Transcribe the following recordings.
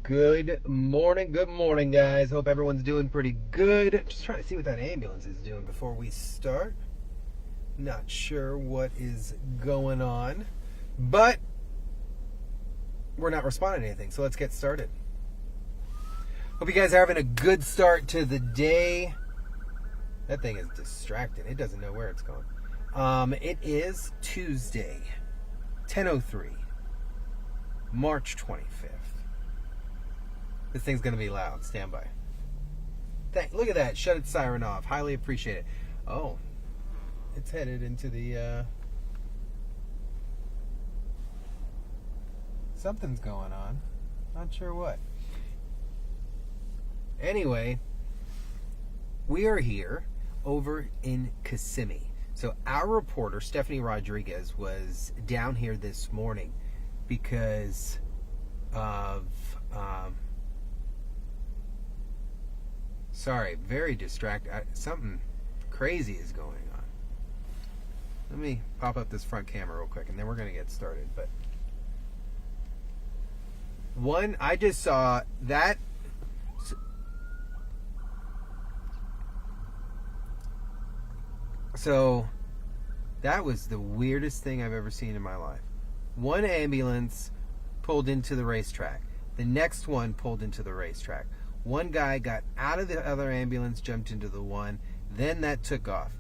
Good morning, guys. Hope everyone's doing pretty good. Just trying to see what that ambulance is doing before we start. Not sure what is going on, but we're not responding to anything, so let's get started. Hope you guys are having a good start to the day. That thing is distracted. It doesn't know where it's going. It is Tuesday, 10:03, March 25th. This thing's going to be loud. Stand by. Look at that. Shut its siren off. Highly appreciate it. Oh, it's headed into the... Something's going on. Not sure what. Anyway, we are here over in Kissimmee. So our reporter, Stephanie Rodriguez, was down here this morning because of... Sorry, very distracted. Something crazy is going on. Let me pop up this front camera real quick, and then we're going to get started. But one, I just saw that. So that was the weirdest thing I've ever seen in my life. One ambulance pulled into the racetrack. The next one pulled into the racetrack. One guy got out of the other ambulance, jumped into the one, then that took off.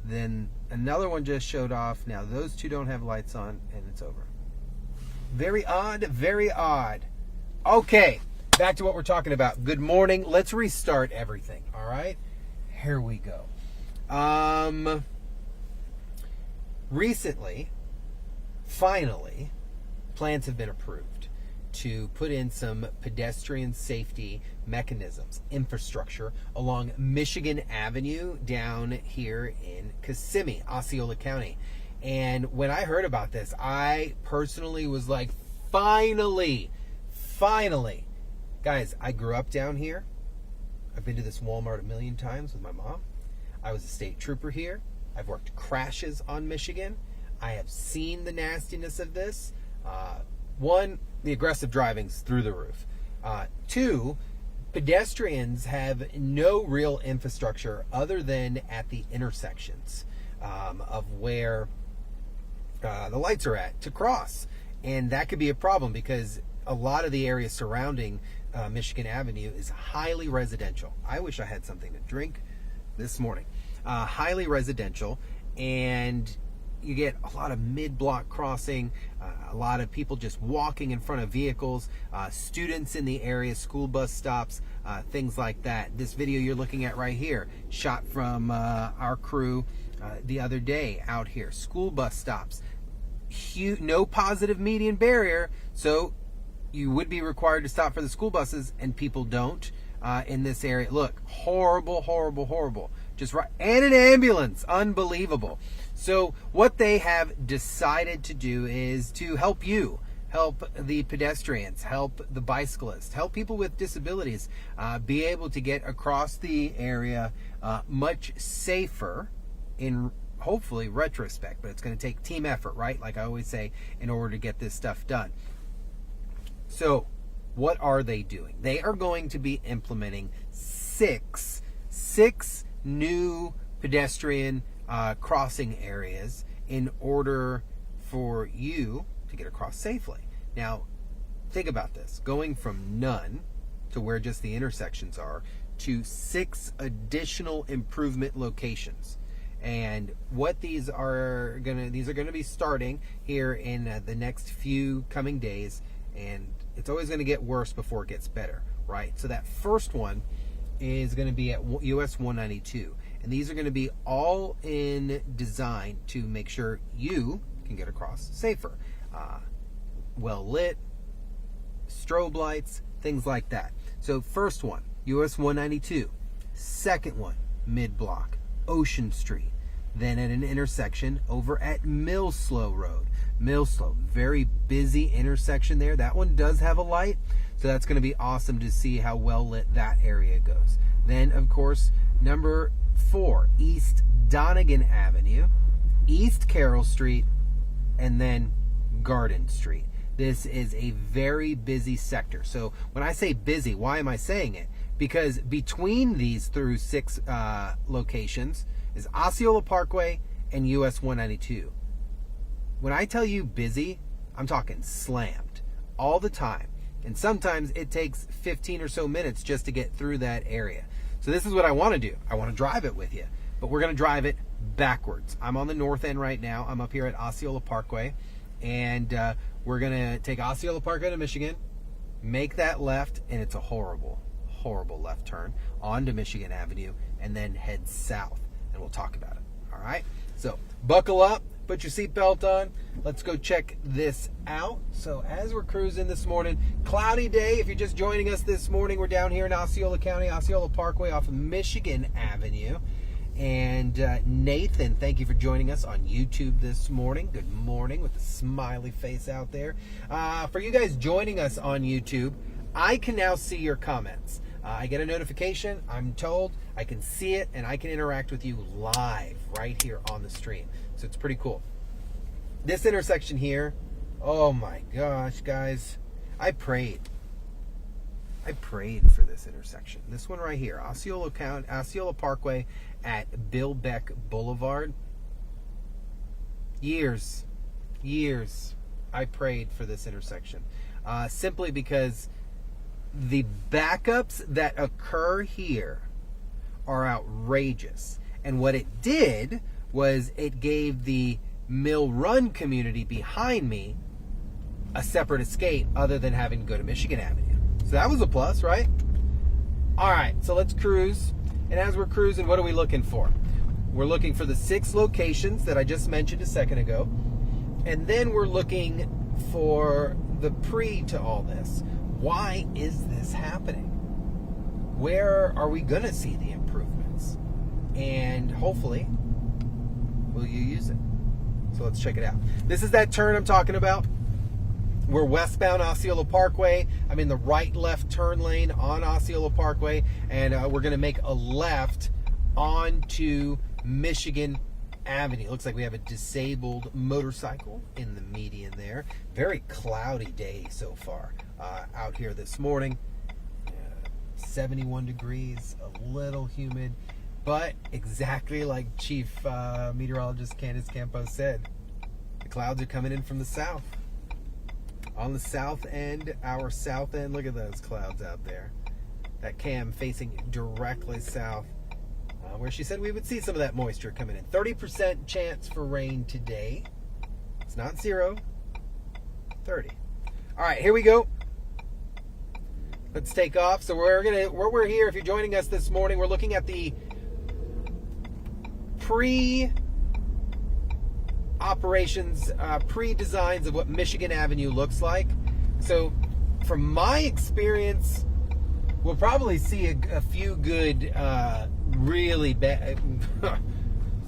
Then another one just showed off. Now those two don't have lights on, and it's over. Very odd, very odd. Okay, back to what we're talking about. Good morning. Let's restart everything, all right? Here we go. Recently, finally, plans have been approved to put in some pedestrian safety mechanisms, infrastructure along Michigan Avenue down here in Kissimmee, Osceola County. And when I heard about this, I personally was like, finally. Guys, I grew up down here. I've been to this Walmart a million times with my mom. I was a state trooper here. I've worked crashes on Michigan. I have seen the nastiness of this. One, the aggressive driving's through the roof. Two, pedestrians have no real infrastructure other than at the intersections of where the lights are at to cross. And that could be a problem because a lot of the area surrounding Michigan Avenue is highly residential. I wish I had something to drink this morning. Highly residential, and you get a lot of mid-block crossing, a lot of people just walking in front of vehicles, students in the area, school bus stops, things like that. This video you're looking at right here, shot from our crew the other day out here. School bus stops. No positive median barrier, so you would be required to stop for the school buses, and people don't in this area. Look, horrible. Just right, and an ambulance, unbelievable. So what they have decided to do is to help you, help the pedestrians, help the bicyclists, help people with disabilities be able to get across the area much safer in hopefully retrospect, but it's going to take team effort, right? Like I always say, in order to get this stuff done. So what are they doing? They are going to be implementing six new pedestrian crossing areas in order for you to get across safely. Now, think about this. Going from none to where just the intersections are to 6 additional improvement locations. And what these are going to be starting here in the next few coming days, and it's always going to get worse before it gets better, right? So that first one is going to be at US 192, and these are going to be all in design to make sure you can get across safer. Well lit, strobe lights, things like that. So first one, US 192. Second one, mid-block, Ocean Street. Then at an intersection over at Millslow Road. Millslow, very busy intersection there. That one does have a light, so that's going to be awesome to see how well lit that area goes. Then, of course, number 4, East Donegan Avenue, East Carroll Street, and then Garden Street. This is a very busy sector. So when I say busy, why am I saying it? Because between these through 6 locations is Osceola Parkway and US 192. When I tell you busy, I'm talking slammed all the time. And sometimes it takes 15 or so minutes just to get through that area. So this is what I want to do. I want to drive it with you, but we're going to drive it backwards. I'm on the north end right now. I'm up here at Osceola Parkway, and we're going to take Osceola Parkway to Michigan, make that left, and it's a horrible, horrible left turn onto Michigan Avenue, and then head south, and we'll talk about it. All right? So buckle up. Put your seatbelt on. Let's go check this out. So as we're cruising this morning, cloudy day. If you're just joining us this morning, we're down here in Osceola County, Osceola Parkway off of Michigan Avenue. And Nathan, thank you for joining us on YouTube this morning. Good morning with the smiley face out there. For you guys joining us on YouTube, I can now see your comments. I get a notification, I'm told, I can see it, and I can interact with you live right here on the stream. So it's pretty cool. This intersection here, oh my gosh, guys, I prayed for this intersection. This one right here, Osceola County, Osceola Parkway at Bill Beck Boulevard. Years, I prayed for this intersection. Simply because the backups that occur here are outrageous. And what it did was it gave the Mill Run community behind me a separate escape other than having to go to Michigan Avenue. So that was a plus, right? All right, so let's cruise. And as we're cruising, what are we looking for? We're looking for the 6 locations that I just mentioned a second ago. And then we're looking for the pre to all this. Why is this happening? Where are we going to see the improvements? And hopefully, will you use it? So let's check it out. This is that turn I'm talking about. We're westbound Osceola Parkway. I'm in the right-left turn lane on Osceola Parkway, and we're going to make a left onto Michigan Avenue. Looks like we have a disabled motorcycle in the median there. Very cloudy day so far out here this morning. 71 degrees, a little humid, but exactly like Chief Meteorologist Candace Campos said, the clouds are coming in from the south. On the south end, our south end, look at those clouds out there. That cam facing directly south, where she said we would see some of that moisture coming in. 30% chance for rain today. It's not 0, 30. All right, here we go. Let's take off. So we're here. If you're joining us this morning, we're looking at the pre-operations, pre-designs of what Michigan Avenue looks like. So from my experience, we'll probably see a few good, really bad,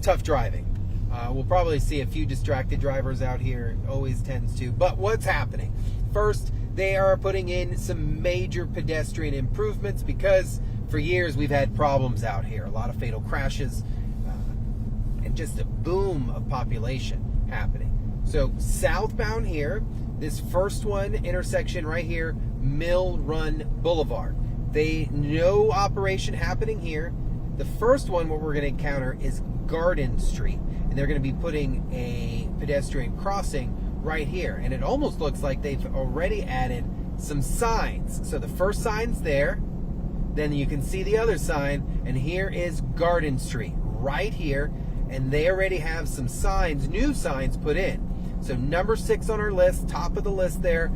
tough driving. We'll probably see a few distracted drivers out here. It always tends to. But what's happening? First, they are putting in some major pedestrian improvements because for years we've had problems out here. A lot of fatal crashes and just a boom of population happening. So southbound here, this first one intersection right here, Mill Run Boulevard. No operation happening here. The first one, what we're going to encounter is Garden Street. And they're going to be putting a pedestrian crossing right here. And it almost looks like they've already added some signs. So the first sign's there. Then you can see the other sign. And here is Garden Street right here. And they already have some signs, new signs put in. So number 6 on our list, top of the list there,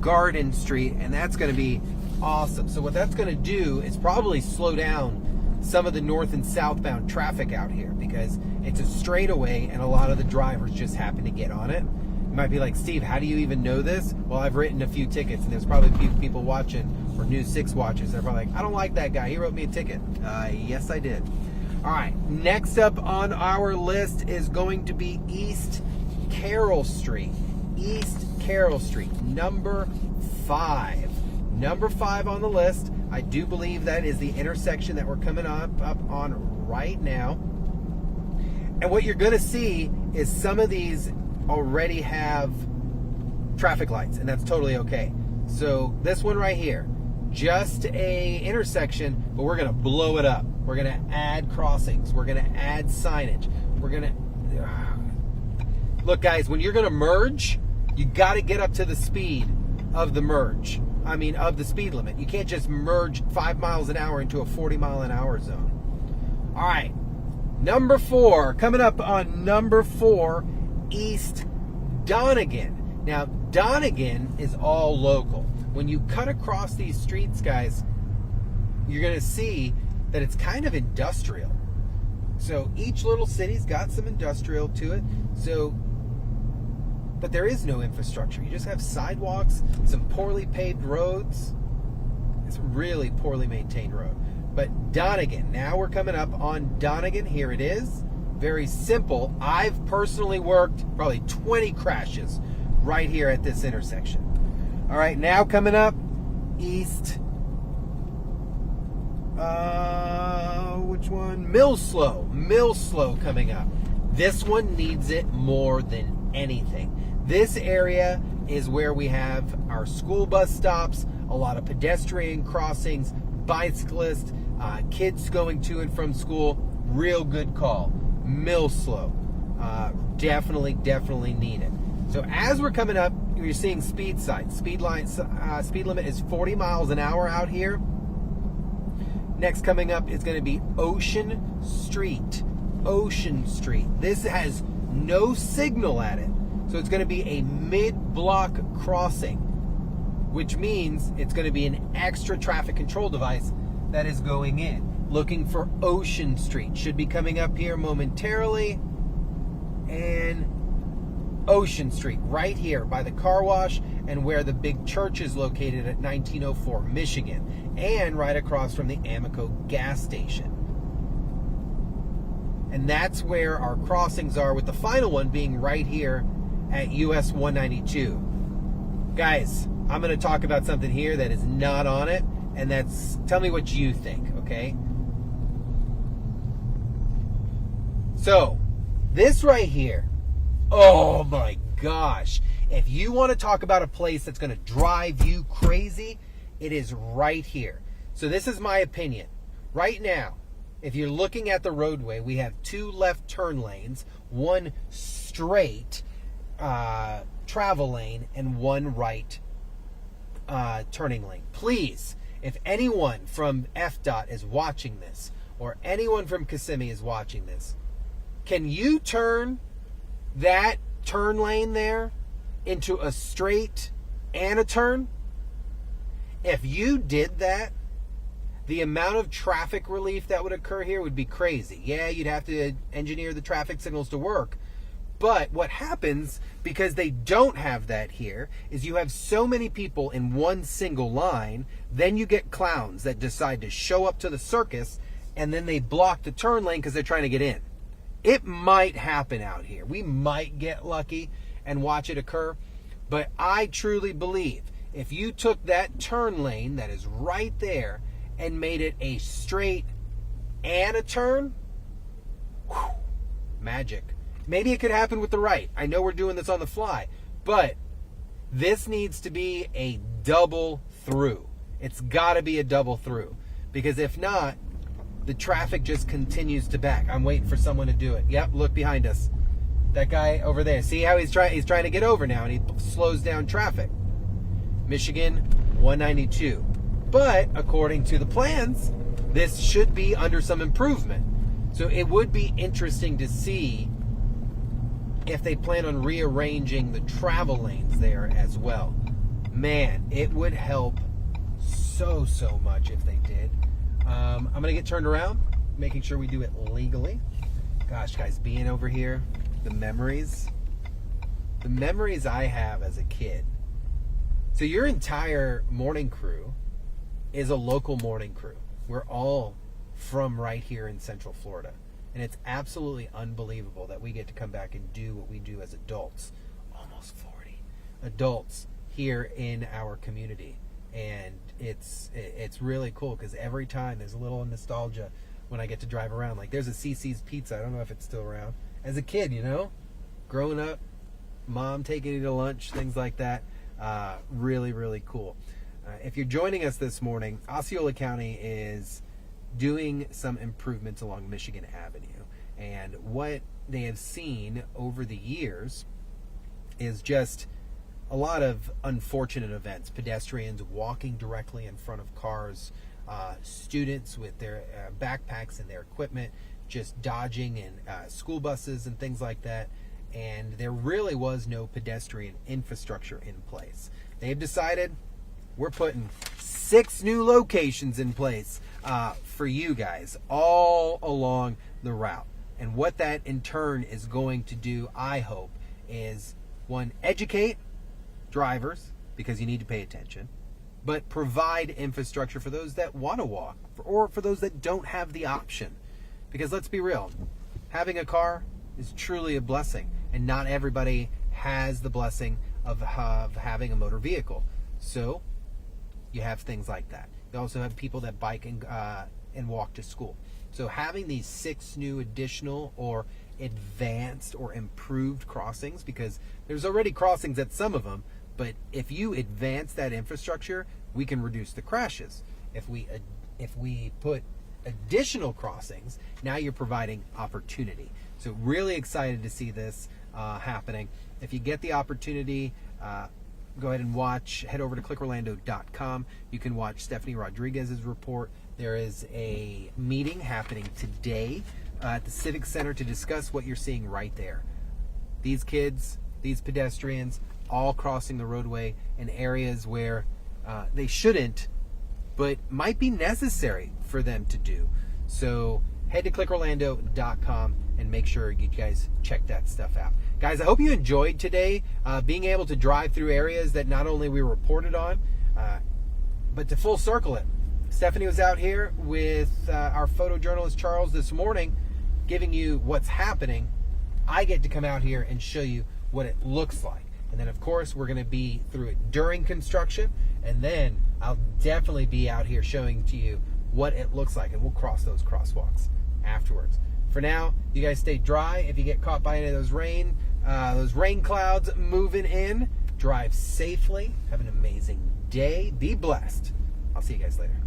Garden Street. And that's going to be awesome. So what that's going to do is probably slow down some of the north and southbound traffic out here because it's a straightaway and a lot of the drivers just happen to get on it. You might be like, Steve, how do you even know this? Well, I've written a few tickets, and there's probably a few people watching, or News 6 watchers, they're probably like, I don't like that guy. He wrote me a ticket. Yes, I did. All right, next up on our list is going to be East Carroll Street. East Carroll Street, number 5. Number 5 on the list. I do believe that is the intersection that we're coming up on right now. And what you're going to see is some of these already have traffic lights, and that's totally okay. So this one right here, just a intersection, but we're going to blow it up. We're going to add crossings. We're going to add signage. We're going to... Look, guys, when you're going to merge, you got to get up to the speed of the merge. I mean, of the speed limit. You can't just merge 5 miles an hour into a 40 mile an hour zone. All right. Number 4. Coming up on number 4, East Donegan. Now, Donegan is all local. When you cut across these streets, guys, you're going to see that it's kind of industrial. So each little city's got some industrial to it. But there is no infrastructure. You just have sidewalks, some poorly paved roads. It's a really poorly maintained road. But Donegan, now we're coming up on Donegan. Here it is. Very simple. I've personally worked probably 20 crashes right here at this intersection. All right, now coming up, East, which one? Millslow coming up. This one needs it more than anything. This area is where we have our school bus stops, a lot of pedestrian crossings, bicyclists, kids going to and from school. Real good call. Millslow. Definitely need it. So as we're coming up, you're seeing speed signs. Speed limit is 40 miles an hour out here. Next coming up is going to be Ocean Street. Ocean Street. This has no signal at it. So it's going to be a mid-block crossing, which means it's going to be an extra traffic control device that is going in. Looking for Ocean Street. Should be coming up here momentarily. And Ocean Street, right here by the car wash and where the big church is located at 1904 Michigan, and right across from the Amico gas station. And that's where our crossings are, with the final one being right here at US 192. Guys, I'm going to talk about something here that is not on it, and that's, tell me what you think, okay? So, this right here, oh my gosh. If you want to talk about a place that's going to drive you crazy, it is right here. So this is my opinion. Right now, if you're looking at the roadway, we have 2 left turn lanes, 1 straight travel lane, and 1 right turning lane. Please, if anyone from FDOT is watching this, or anyone from Kissimmee is watching this, can you turn that turn lane there into a straight and a turn? If you did that, the amount of traffic relief that would occur here would be crazy. Yeah, you'd have to engineer the traffic signals to work. But what happens, because they don't have that here, is you have so many people in one single line, then you get clowns that decide to show up to the circus, and then they block the turn lane because they're trying to get in. It might happen out here. We might get lucky and watch it occur. But I truly believe if you took that turn lane that is right there and made it a straight and a turn, whew, magic. Maybe it could happen with the right. I know we're doing this on the fly, but this needs to be a double through. It's got to be a double through, because if not, the traffic just continues to back. I'm waiting for someone to do it. Yep, look behind us. That guy over there. See how he's trying to get over now, and he slows down traffic. Michigan 192. But according to the plans, this should be under some improvement. So it would be interesting to see if they plan on rearranging the travel lanes there as well. Man, it would help so much if they did. I'm going to get turned around, making sure we do it legally. Gosh, guys, being over here, the memories I have as a kid. So your entire morning crew is a local morning crew. We're all from right here in Central Florida. And it's absolutely unbelievable that we get to come back and do what we do as adults, almost 40 adults here in our community. And it's really cool, because every time there's a little nostalgia when I get to drive around. Like, there's a CC's Pizza. I don't know if it's still around. As a kid, growing up, mom taking you to lunch, things like that. Really, really cool. If you're joining us this morning, Osceola County is doing some improvements along Michigan Avenue. And what they have seen over the years is just a lot of unfortunate events. Pedestrians walking directly in front of cars, students with their backpacks and their equipment just dodging in school buses and things like that. And there really was no pedestrian infrastructure in place. They've decided we're putting 6 new locations in place for you guys all along the route. And what that in turn is going to do, I hope, is one, educate drivers, because you need to pay attention, but provide infrastructure for those that want to walk, or for those that don't have the option. Because let's be real, having a car is truly a blessing, and not everybody has the blessing of having a motor vehicle. So you have things like that. You also have people that bike and walk to school. So having these 6 new additional or advanced or improved crossings, because there's already crossings at some of them, but if you advance that infrastructure, we can reduce the crashes. If we put additional crossings, now you're providing opportunity. So really excited to see this happening. If you get the opportunity, go ahead and head over to clickorlando.com. You can watch Stephanie Rodriguez's report. There is a meeting happening today at the Civic Center to discuss what you're seeing right there. These kids, these pedestrians, all crossing the roadway in areas where they shouldn't, but might be necessary for them to do. So head to clickorlando.com and make sure you guys check that stuff out. Guys, I hope you enjoyed today being able to drive through areas that not only we reported on, but to full circle it. Stephanie was out here with our photojournalist Charles this morning, giving you what's happening. I get to come out here and show you what it looks like. And then, of course, we're going to be through it during construction. And then I'll definitely be out here showing to you what it looks like. And we'll cross those crosswalks afterwards. For now, you guys stay dry. If you get caught by any of those rain clouds moving in, drive safely. Have an amazing day. Be blessed. I'll see you guys later.